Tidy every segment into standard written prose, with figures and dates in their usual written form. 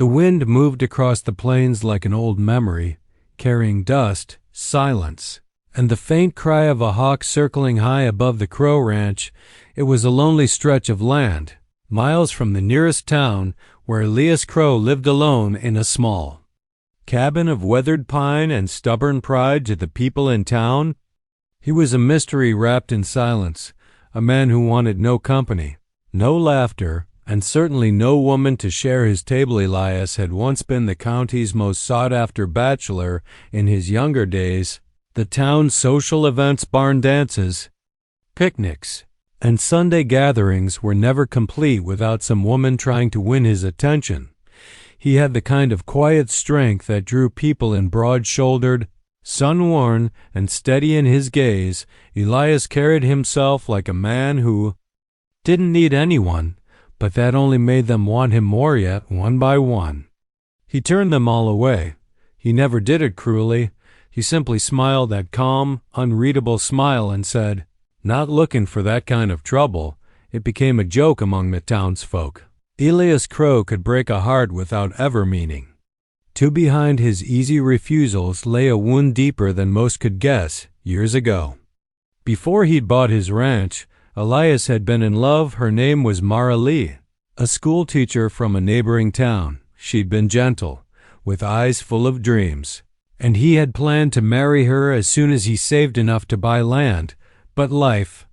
The wind moved across the plains like an old memory, carrying dust, silence, and the faint cry of a hawk circling high above the Crow Ranch. It was a lonely stretch of land, miles from the nearest town, where Elias Crow lived alone in a small cabin of weathered pine and stubborn pride to the people in town. He was a mystery wrapped in silence, a man who wanted no company, no laughter, and certainly no woman to share his table. Elias had once been the county's most sought-after bachelor in his younger days. The town's social events, barn dances, picnics, and Sunday gatherings were never complete without some woman trying to win his attention. He had the kind of quiet strength that drew people in. Broad-shouldered, sun-worn, and steady in his gaze, Elias carried himself like a man who didn't need anyone, but that only made them want him more. Yet, one by one, he turned them all away. He never did it cruelly. He simply smiled that calm, unreadable smile and said, "Not looking for that kind of trouble." It became a joke among the townsfolk. Elias Crow could break a heart without ever meaning to. Behind his easy refusals lay a wound deeper than most could guess. Years ago, before he'd bought his ranch, Elias had been in love. Her name was Mara Lee, a schoolteacher from a neighboring town. She'd been gentle, with eyes full of dreams, and he had planned to marry her as soon as he saved enough to buy land. But life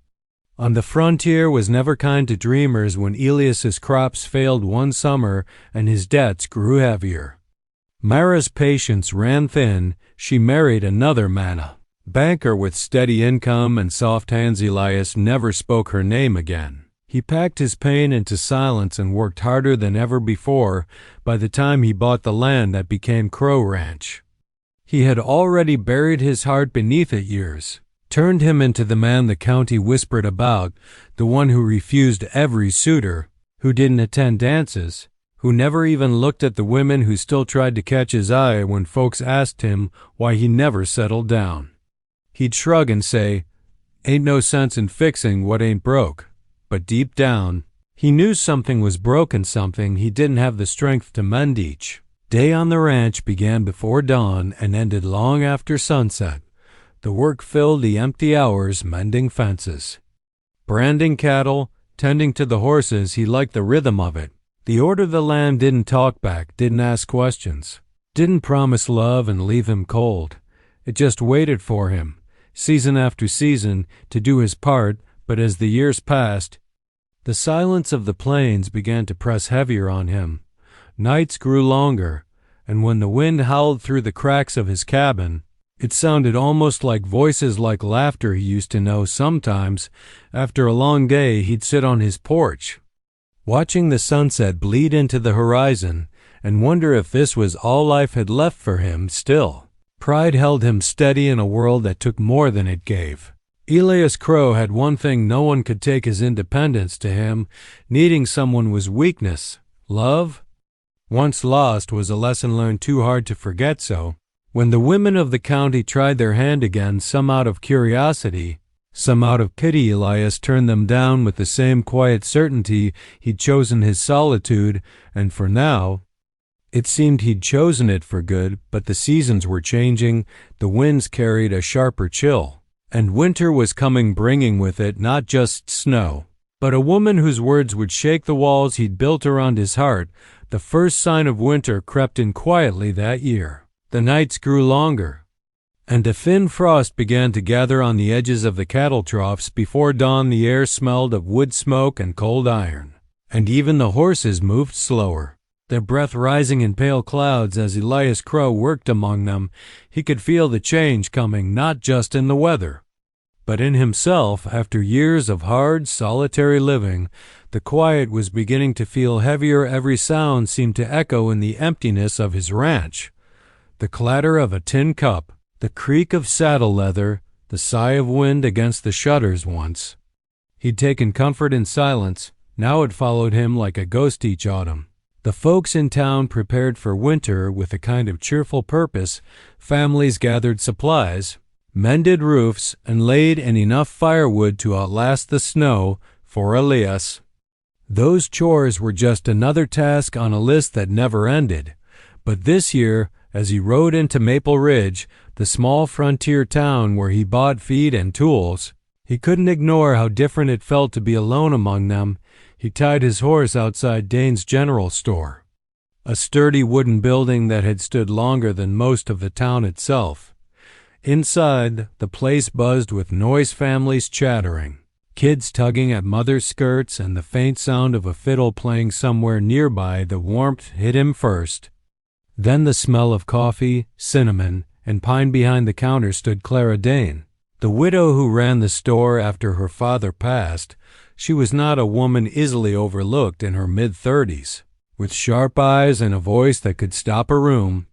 on the frontier was never kind to dreamers. When Elias's crops failed one summer and his debts grew heavier, Mara's patience ran thin. She married another man, a banker with steady income and soft hands. Elias never spoke her name again. He packed his pain into silence and worked harder than ever before. By the time he bought the land that became Crow Ranch, he had already buried his heart beneath it. Years turned him into the man the county whispered about, the one who refused every suitor, who didn't attend dances, who never even looked at the women, who still tried to catch his eye when folks asked him why he never settled down. He'd shrug and say, "Ain't no sense in fixing what ain't broke." But deep down, he knew something was broken, something he didn't have the strength to mend. Each day on the ranch began before dawn and ended long after sunset. The work filled the empty hours, mending fences, branding cattle, tending to the horses. He liked the rhythm of it. The order the land didn't talk back, didn't ask questions, didn't promise love and leave him cold. It just waited for him, season after season, to do his part. But as the years passed, the silence of the plains began to press heavier on him. Nights grew longer, and when the wind howled through the cracks of his cabin, it sounded almost like voices, like laughter he used to know. Sometimes, after a long day, he'd sit on his porch, watching the sunset bleed into the horizon, and wonder if this was all life had left for him. Still, pride held him steady in a world that took more than it gave. Elias Crow had one thing no one could take: his independence. To him, needing someone was weakness. Love, once lost, was a lesson learned too hard to forget. So, when the women of the county tried their hand again, some out of curiosity, some out of pity, Elias turned them down with the same quiet certainty he'd chosen his solitude, and for now, it seemed he'd chosen it for good. But the seasons were changing, the winds carried a sharper chill, and winter was coming, bringing with it not just snow, but a woman whose words would shake the walls he'd built around his heart. The first sign of winter crept in quietly that year. The nights grew longer, and a thin frost began to gather on the edges of the cattle troughs. Before dawn, the air smelled of wood smoke and cold iron, and even the horses moved slower, their breath rising in pale clouds. As Elias Crow worked among them, he could feel the change coming, not just in the weather, but in himself. After years of hard, solitary living, the quiet was beginning to feel heavier. Every sound seemed to echo in the emptiness of his ranch. The clatter of a tin cup, the creak of saddle leather, the sigh of wind against the shutters. Once he'd taken comfort in silence, now it followed him like a ghost each autumn. The folks in town prepared for winter with a kind of cheerful purpose. Families gathered supplies, mended roofs, and laid in enough firewood to outlast the snow. For Elias, Those chores were just another task on a list that never ended. But this year, as he rode into Maple Ridge, the small frontier town where he bought feed and tools, he couldn't ignore how different it felt to be alone among them. He tied his horse outside Dane's general store, a sturdy wooden building that had stood longer than most of the town itself. Inside, the place buzzed with noise, families chattering, kids tugging at mother's skirts, and the faint sound of a fiddle playing somewhere nearby. The warmth hit him first. Then the smell of coffee, cinnamon, and pine. Behind the counter stood Clara Dane, the widow who ran the store after her father passed. She was not a woman easily overlooked, in her mid-30s, with sharp eyes and a voice that could stop a room.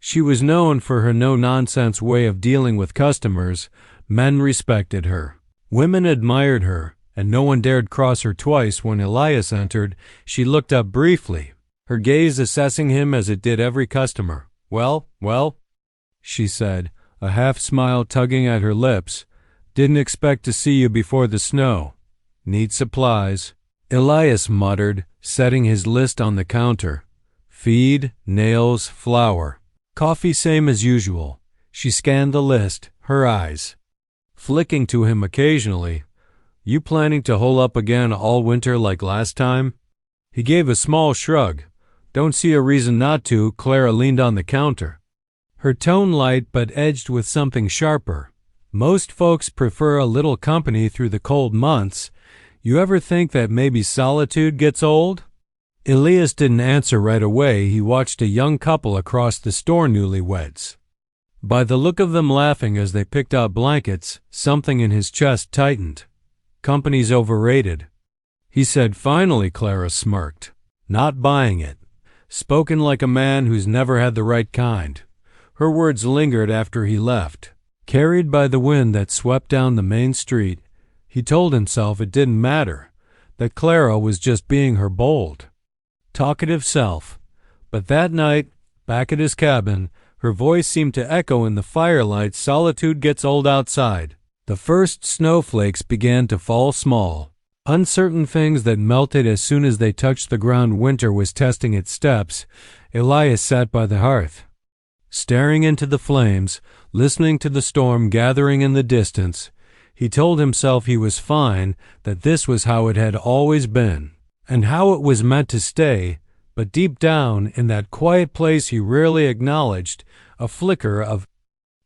She was known for her no-nonsense way of dealing with customers. Men respected her. Women admired her, and no one dared cross her twice. When Elias entered, she looked up briefly, her gaze assessing him as it did every customer. Well, she said, a half-smile tugging at her lips. Didn't expect to see you before the snow. Need supplies. Elias muttered, setting his list on the counter. Feed, nails, flour. Coffee same as usual. She scanned the list, her eyes flicking to him occasionally. You planning to hole up again all winter like last time? He gave a small shrug. Don't see a reason not to. Clara leaned on the counter, her tone light but edged with something sharper. Most folks prefer a little company through the cold months. You ever think that maybe solitude gets old? Elias didn't answer right away. He watched a young couple across the store, newlyweds. By the look of them laughing as they picked out blankets, something in his chest tightened. Company's overrated, he said finally. Clara smirked. Not buying it. Spoken like a man who's never had the right kind. Her words lingered after he left. Carried by the wind that swept down the main street, he told himself it didn't matter, that Clara was just being her bold, talkative self. But that night, back at his cabin, her voice seemed to echo in the firelight. Solitude gets old outside. The first snowflakes began to fall, small, uncertain things that melted as soon as they touched the ground. Winter was testing its steps. Elias sat by the hearth, staring into the flames, listening to the storm gathering in the distance. He told himself he was fine, that this was how it had always been, and how it was meant to stay. But deep down, in that quiet place he rarely acknowledged, a flicker of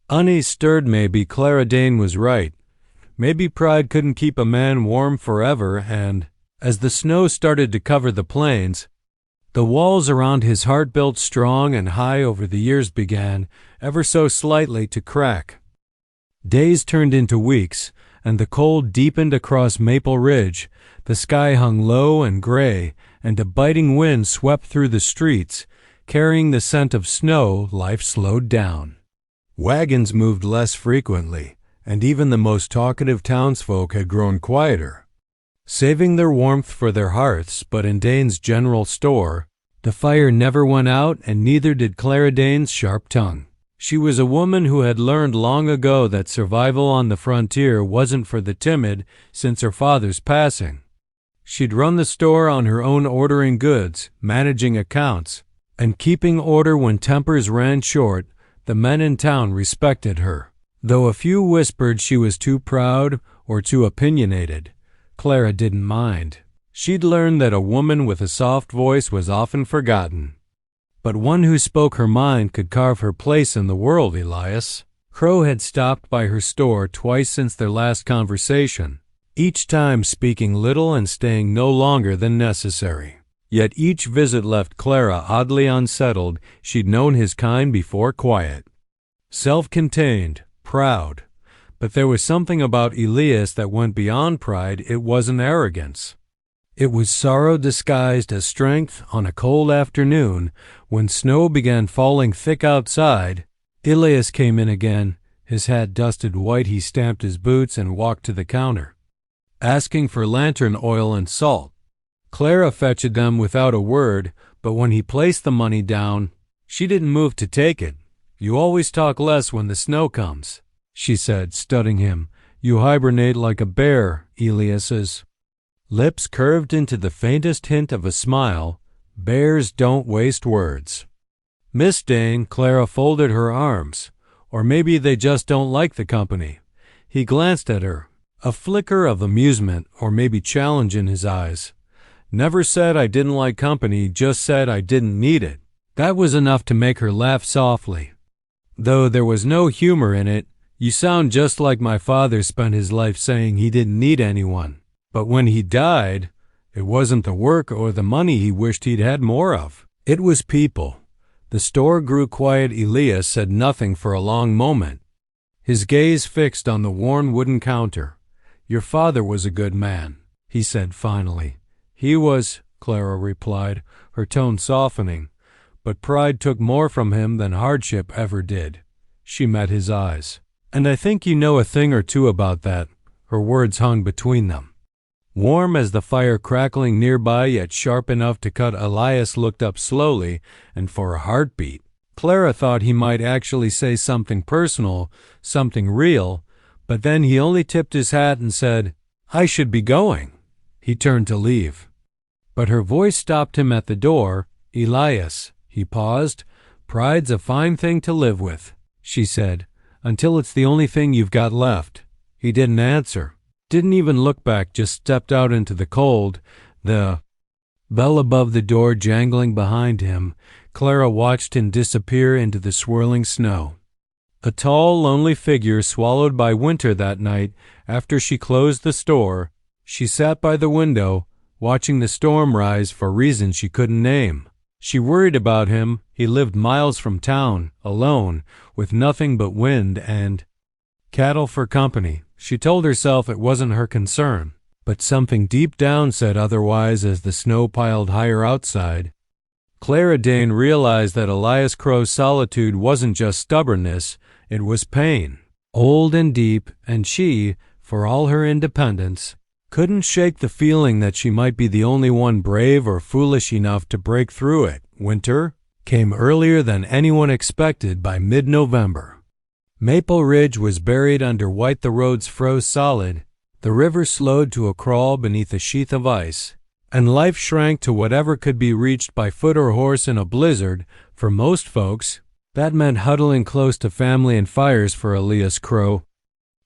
unease stirred. Maybe Clara Dane was right. Maybe pride couldn't keep a man warm forever. And as the snow started to cover the plains, the walls around his heart, built strong and high over the years, began, ever so slightly, to crack. Days turned into weeks, and the cold deepened across Maple Ridge. The sky hung low and gray, and a biting wind swept through the streets, carrying the scent of snow. Life slowed down. Wagons moved less frequently, and even the most talkative townsfolk had grown quieter, saving their warmth for their hearths. But in Dane's general store, the fire never went out, and neither did Clara Dane's sharp tongue. She was a woman who had learned long ago that survival on the frontier wasn't for the timid. Since her father's passing, she'd run the store on her own, ordering goods, managing accounts, and keeping order when tempers ran short. The men in town respected her, though a few whispered she was too proud or too opinionated. Clara didn't mind. She'd learned that a woman with a soft voice was often forgotten, but one who spoke her mind could carve her place in the world. Elias Crow had stopped by her store twice since their last conversation, each time speaking little and staying no longer than necessary. Yet each visit left Clara oddly unsettled. She'd known his kind before: quiet, self-contained, proud. But there was something about Elias that went beyond pride. It wasn't arrogance. It was sorrow disguised as strength. On a cold afternoon, when snow began falling thick outside, Elias came in again, his hat dusted white. He stamped his boots and walked to the counter, asking for lantern oil and salt. Clara fetched them without a word, but when he placed the money down, she didn't move to take it. You always talk less when the snow comes, she said, studying him. You hibernate like a bear. Elias's lips curved into the faintest hint of a smile. Bears don't waste words. Miss Dane, Clara folded her arms. Or maybe they just don't like the company. He glanced at her, a flicker of amusement or maybe challenge in his eyes. Never said I didn't like company, just said I didn't need it. That was enough to make her laugh softly. Though there was no humor in it. You sound just like my father spent his life saying he didn't need anyone. But when he died, it wasn't the work or the money he wished he'd had more of. It was people. The store grew quiet. Elias said nothing for a long moment, his gaze fixed on the worn wooden counter. Your father was a good man, he said finally. He was, Clara replied, her tone softening, but pride took more from him than hardship ever did. She met his eyes. And I think you know a thing or two about that. Her words hung between them. Warm as the fire crackling nearby, yet sharp enough to cut, Elias looked up slowly, and for a heartbeat. Clara thought he might actually say something personal, something real, but then he only tipped his hat and said, I should be going. He turned to leave. But her voice stopped him at the door. Elias, he paused. Pride's a fine thing to live with, she said, until it's the only thing you've got left. He didn't answer. Didn't even look back, just stepped out into the cold, the bell above the door jangling behind him. Clara watched him disappear into the swirling snow. A tall, lonely figure swallowed by winter that night. After she closed the store, she sat by the window, watching the storm rise for reasons she couldn't name. She worried about him. He lived miles from town, alone, with nothing but wind and cattle for company. She told herself it wasn't her concern, but something deep down said otherwise as the snow piled higher outside. Clara Dane realized that Elias Crow's solitude wasn't just stubbornness, it was pain, old and deep, and she, for all her independence, couldn't shake the feeling that she might be the only one brave or foolish enough to break through it. Winter came earlier than anyone expected. By mid-November, Maple Ridge was buried under white. The roads froze solid. The river slowed to a crawl beneath a sheath of ice, and life shrank to whatever could be reached by foot or horse in a blizzard. For most folks, that meant huddling close to family and fires. For Elias Crow,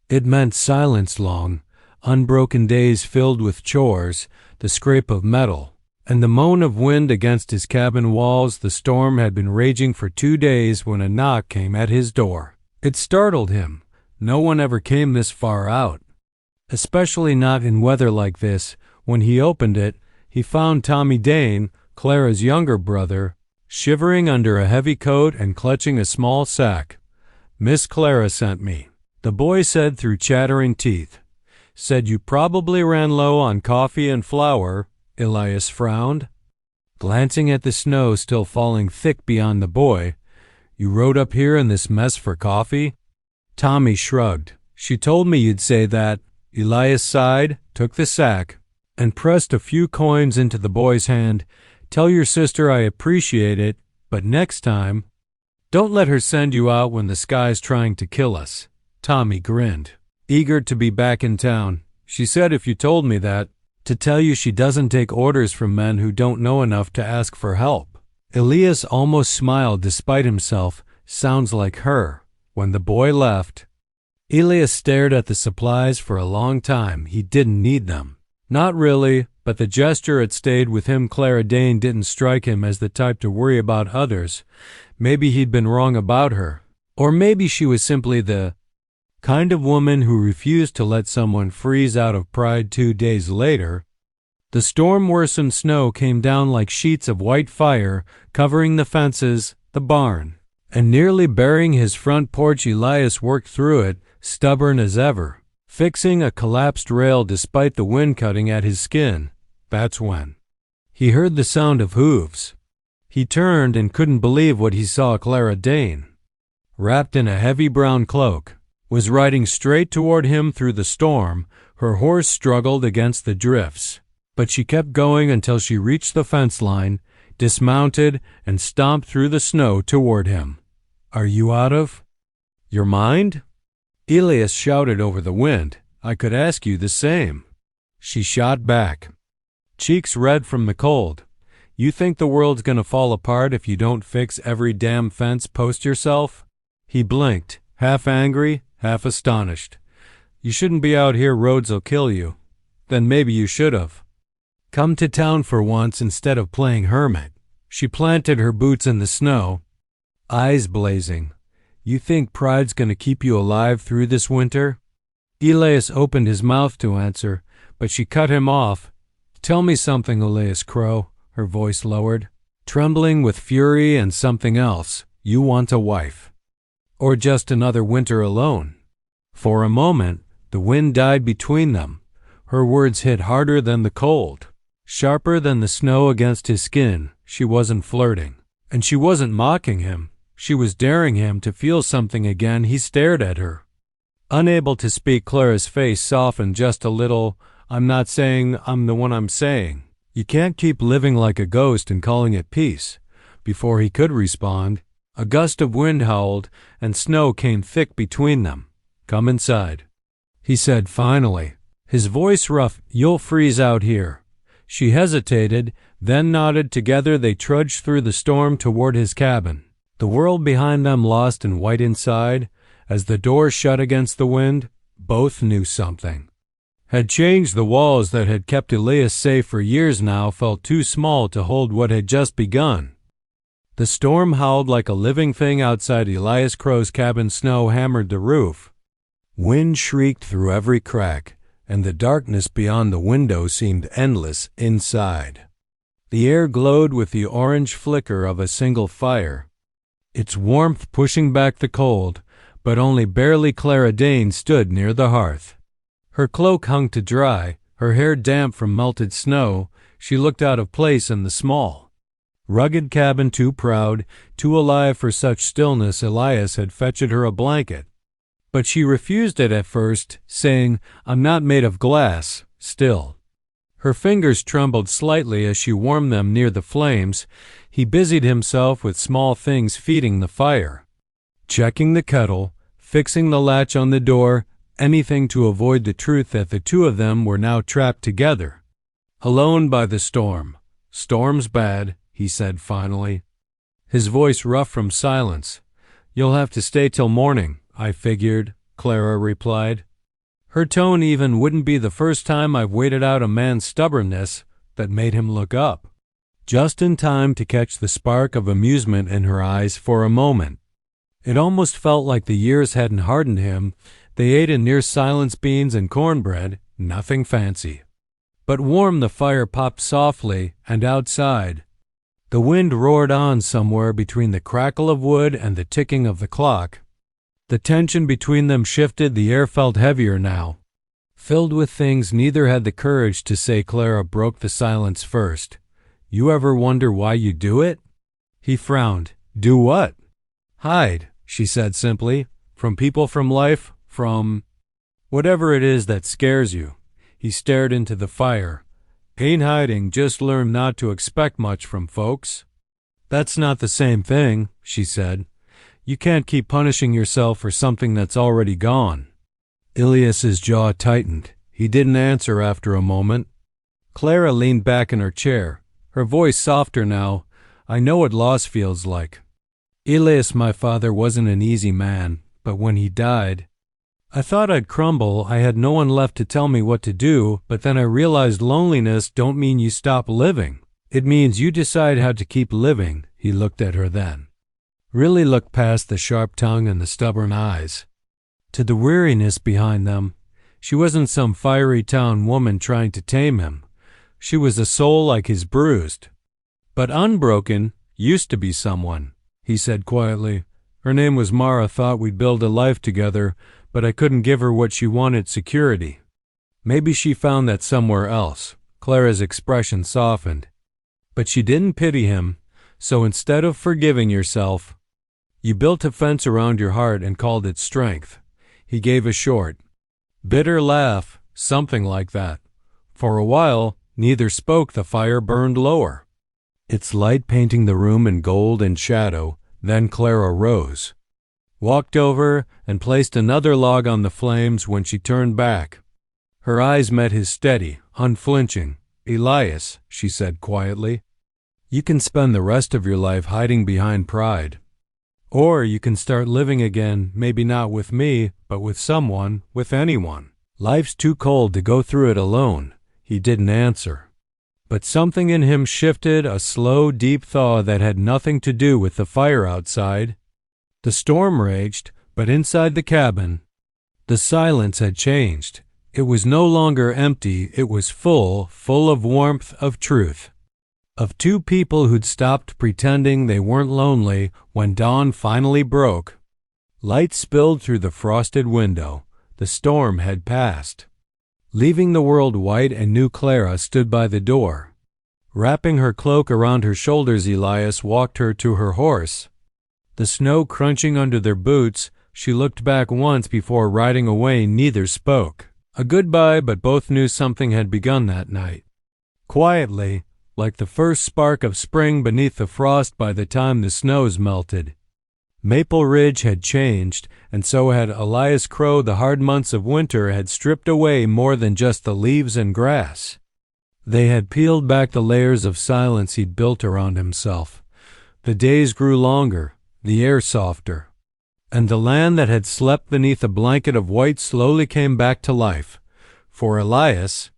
it meant silence, long, unbroken days filled with chores, the scrape of metal, and the moan of wind against his cabin walls. The storm had been raging for 2 days when a knock came at his door. It startled him. No one ever came this far out, especially not in weather like this. When he opened it, he found Tommy Dane, Clara's younger brother, shivering under a heavy coat and clutching a small sack. Miss Clara sent me, the boy said through chattering teeth. Said you probably ran low on coffee and flour. Elias frowned, glancing at the snow still falling thick beyond the boy. You rode up here in this mess for coffee? Tommy shrugged. She told me you'd say that. Elias sighed, took the sack, and pressed a few coins into the boy's hand. Tell your sister I appreciate it, but next time, don't let her send you out when the sky's trying to kill us. Tommy grinned, eager to be back in town. She said if you told me that, to tell you she doesn't take orders from men who don't know enough to ask for help. Elias almost smiled despite himself. Sounds like her. When the boy left, Elias stared at the supplies for a long time. He didn't need them. Not really, but the gesture had stayed with him. Clara Dane didn't strike him as the type to worry about others. Maybe he'd been wrong about her. Or maybe she was simply the kind of woman who refused to let someone freeze out of pride. 2 days later, the storm worsened. Snow came down like sheets of white fire, covering the fences, the barn, and nearly burying his front porch. Elias worked through it, stubborn as ever, fixing a collapsed rail despite the wind cutting at his skin. That's when he heard the sound of hooves. He turned and couldn't believe what he saw. Clara Dane, wrapped in a heavy brown cloak, was riding straight toward him through the storm. Her horse struggled against the drifts, but she kept going until she reached the fence line, dismounted, and stomped through the snow toward him. Are you out of your mind? Elias shouted over the wind. I could ask you the same. she shot back, cheeks red from the cold. You think the world's gonna fall apart if you don't fix every damn fence post yourself? He blinked, half angry, half astonished. You shouldn't be out here, roads'll kill you. Then maybe you should've come to town for once instead of playing hermit. She planted her boots in the snow, eyes blazing. You think pride's gonna keep you alive through this winter? Elias opened his mouth to answer, but she cut him off. Tell me something, Elias Crow, her voice lowered, trembling with fury and something else. You want a wife? Or just another winter alone? For a moment, the wind died between them. Her words hit harder than the cold, sharper than the snow against his skin. She wasn't flirting, and she wasn't mocking him. She was daring him to feel something again. He stared at her. Unable to speak, Clara's face softened just a little. I'm not saying I'm the one I'm saying. You can't keep living like a ghost and calling it peace. Before he could respond, a gust of wind howled, and snow came thick between them. Come inside, he said finally, his voice rough. You'll freeze out here. She hesitated, then nodded. Together they trudged through the storm toward his cabin, the world behind them lost in white inside. As the door shut against the wind, both knew something had changed. The walls that had kept Elias safe for years now felt too small to hold what had just begun. The storm howled like a living thing outside Elias Crow's cabin. Snow hammered the roof. Wind shrieked through every crack, and the darkness beyond the window seemed endless inside. The air glowed with the orange flicker of a single fire, its warmth pushing back the cold, but only barely. Clara Dane stood near the hearth. Her cloak hung to dry, her hair damp from melted snow. She looked out of place in the small, rugged cabin, too proud, too alive for such stillness. Elias had fetched her a blanket, but she refused it at first, saying, I'm not made of glass. Still, her fingers trembled slightly as she warmed them near the flames. He busied himself with small things, feeding the fire, checking the kettle, fixing the latch on the door, anything to avoid the truth that the two of them were now trapped together, alone by the storm. Storm's bad, he said finally, his voice rough from silence. You'll have to stay till morning, I figured, Clara replied. Her tone even. Wouldn't be the first time I've waited out a man's stubbornness that made him look up, just in time to catch the spark of amusement in her eyes for a moment. It almost felt like the years hadn't hardened him. They ate in near silence, beans and cornbread, nothing fancy, but warm. The fire popped softly, and outside, the wind roared on somewhere between the crackle of wood and the ticking of the clock. The tension between them shifted. The air felt heavier now, filled with things neither had the courage to say. Clara broke the silence first. You ever wonder why you do it? He frowned. Do what? Hide, she said simply. From people, from life, from whatever it is that scares you. He stared into the fire. Ain't hiding, just learn not to expect much from folks. That's not the same thing, she said. You can't keep punishing yourself for something that's already gone. Elias's jaw tightened. He didn't answer after a moment. Clara leaned back in her chair, her voice softer now. I know what loss feels like. Elias, my father, wasn't an easy man, but when he died, I thought I'd crumble. I had no one left to tell me what to do, but then I realized loneliness don't mean you stop living. It means you decide how to keep living. He looked at her then, really looked past the sharp tongue and the stubborn eyes, to the weariness behind them. She wasn't some fiery town woman trying to tame him. She was a soul like his, bruised, but unbroken. Used to be someone, he said quietly. Her name was Mara. Thought we'd build a life together, but I couldn't give her what she wanted, security. Maybe she found that somewhere else. Clara's expression softened. But she didn't pity him, so instead of forgiving yourself, you built a fence around your heart and called it strength. He gave a short, bitter laugh, something like that. For a while, neither spoke. The fire burned lower, its light painting the room in gold and shadow. Then Clara rose, walked over, and placed another log on the flames. When she turned back, her eyes met his steady, unflinching. "Elias," she said quietly, "you can spend the rest of your life hiding behind pride. Or you can start living again, maybe not with me, but with someone, with anyone. Life's too cold to go through it alone." He didn't answer. But something in him shifted, a slow, deep thaw that had nothing to do with the fire outside. The storm raged, but inside the cabin, the silence had changed. It was no longer empty, it was full of warmth, of truth. Of two people who'd stopped pretending they weren't lonely when dawn finally broke. Light spilled through the frosted window. The storm had passed. Leaving the world white and new, Clara stood by the door. Wrapping her cloak around her shoulders, Elias walked her to her horse. The snow crunching under their boots, she looked back once before riding away. Neither spoke. A goodbye, but both knew something had begun that night. Quietly, like the first spark of spring beneath the frost by the time the snows melted. Maple Ridge had changed, and so had Elias Crow. The hard months of winter had stripped away more than just the leaves and grass. They had peeled back the layers of silence he'd built around himself. The days grew longer, the air softer, and the land that had slept beneath a blanket of white slowly came back to life. For Elias,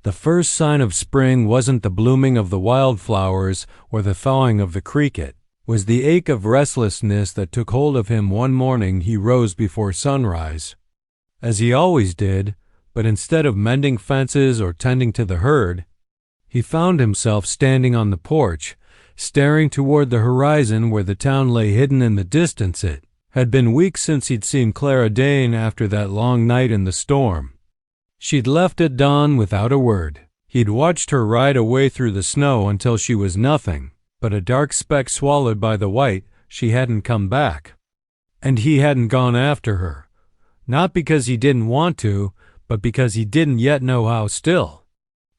the first sign of spring wasn't the blooming of the wildflowers or the thawing of the cricket. Was the ache of restlessness that took hold of him one morning he rose before sunrise, as he always did, but instead of mending fences or tending to the herd, he found himself standing on the porch, staring toward the horizon where the town lay hidden in the distance. It had been weeks since he'd seen Clara Dane after that long night in the storm. She'd left at dawn without a word. He'd watched her ride away through the snow until she was nothing but a dark speck swallowed by the white. She hadn't come back. And he hadn't gone after her. Not because he didn't want to, but because he didn't yet know how. Still,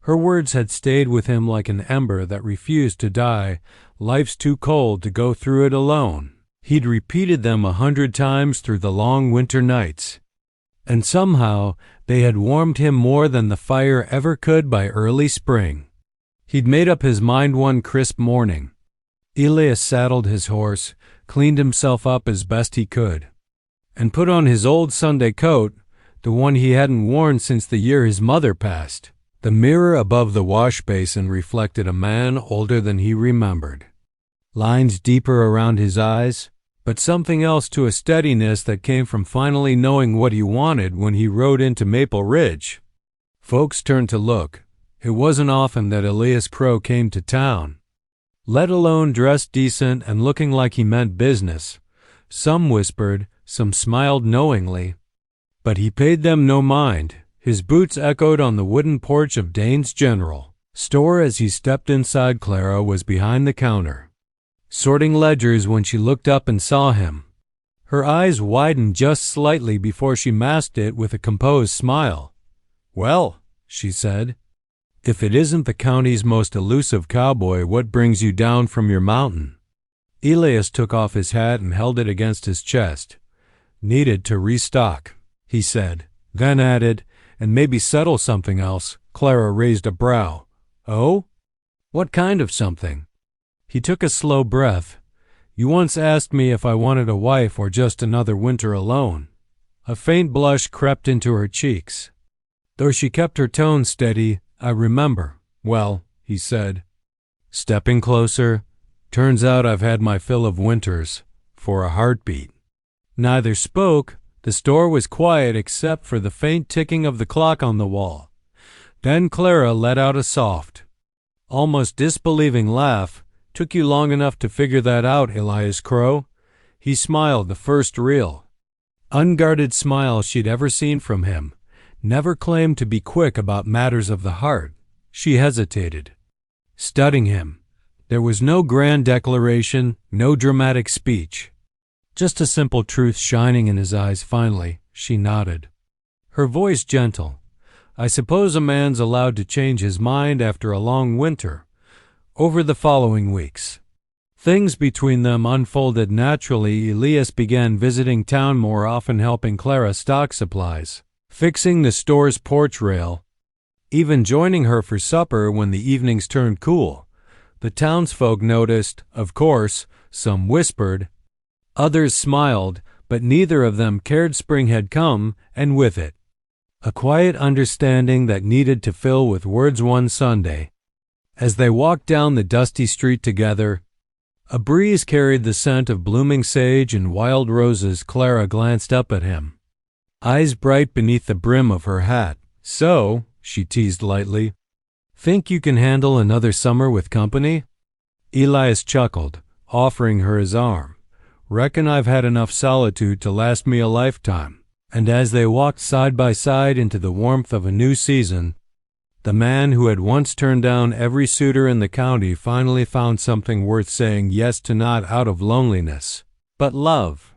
her words had stayed with him like an ember that refused to die. "Life's too cold to go through it alone." He'd repeated them 100 times through the long winter nights. And somehow they had warmed him more than the fire ever could by early spring. He'd made up his mind one crisp morning. Elias saddled his horse, cleaned himself up as best he could, and put on his old Sunday coat, the one he hadn't worn since the year his mother passed. The mirror above the wash basin reflected a man older than he remembered. Lines deeper around his eyes, but something else to a steadiness that came from finally knowing what he wanted when he rode into Maple Ridge. Folks turned to look. It wasn't often that Elias Crow came to town, let alone dressed decent and looking like he meant business. Some whispered, some smiled knowingly, but he paid them no mind. His boots echoed on the wooden porch of Dane's General Store as he stepped inside. Clara was behind the counter, sorting ledgers when she looked up and saw him. Her eyes widened just slightly before she masked it with a composed smile. "Well," she said, "if it isn't the county's most elusive cowboy, what brings you down from your mountain?" Elias took off his hat and held it against his chest. "Needed to restock," he said, then added, "and maybe settle something else." Clara raised a brow. "Oh? What kind of something?" He took a slow breath. "You once asked me if I wanted a wife or just another winter alone." A faint blush crept into her cheeks. Though she kept her tone steady, "I remember." "Well," he said, stepping closer, "turns out I've had my fill of winters, for a heartbeat." Neither spoke. The store was quiet except for the faint ticking of the clock on the wall. Then Clara let out a soft, almost disbelieving laugh. "Took you long enough to figure that out, Elias Crow?" He smiled, the first real, unguarded smile she'd ever seen from him. Never claimed to be quick about matters of the heart. She hesitated, studying him. There was no grand declaration, no dramatic speech. Just a simple truth shining in his eyes. Finally, she nodded, her voice gentle. "I suppose a man's allowed to change his mind after a long winter." Over the following weeks, things between them unfolded naturally. Elias began visiting town more often, helping Clara stock supplies, fixing the store's porch rail, even joining her for supper when the evenings turned cool. The townsfolk noticed, of course, some whispered, others smiled, but neither of them cared spring had come, and with it, a quiet understanding that needed to fill with words one Sunday. As they walked down the dusty street together, a breeze carried the scent of blooming sage and wild roses. Clara glanced up at him, eyes bright beneath the brim of her hat. "So," she teased lightly, "think you can handle another summer with company?" Elias chuckled, offering her his arm. "Reckon I've had enough solitude to last me a lifetime." And as they walked side by side into the warmth of a new season, the man who had once turned down every suitor in the county finally found something worth saying yes to, not out of loneliness, but love.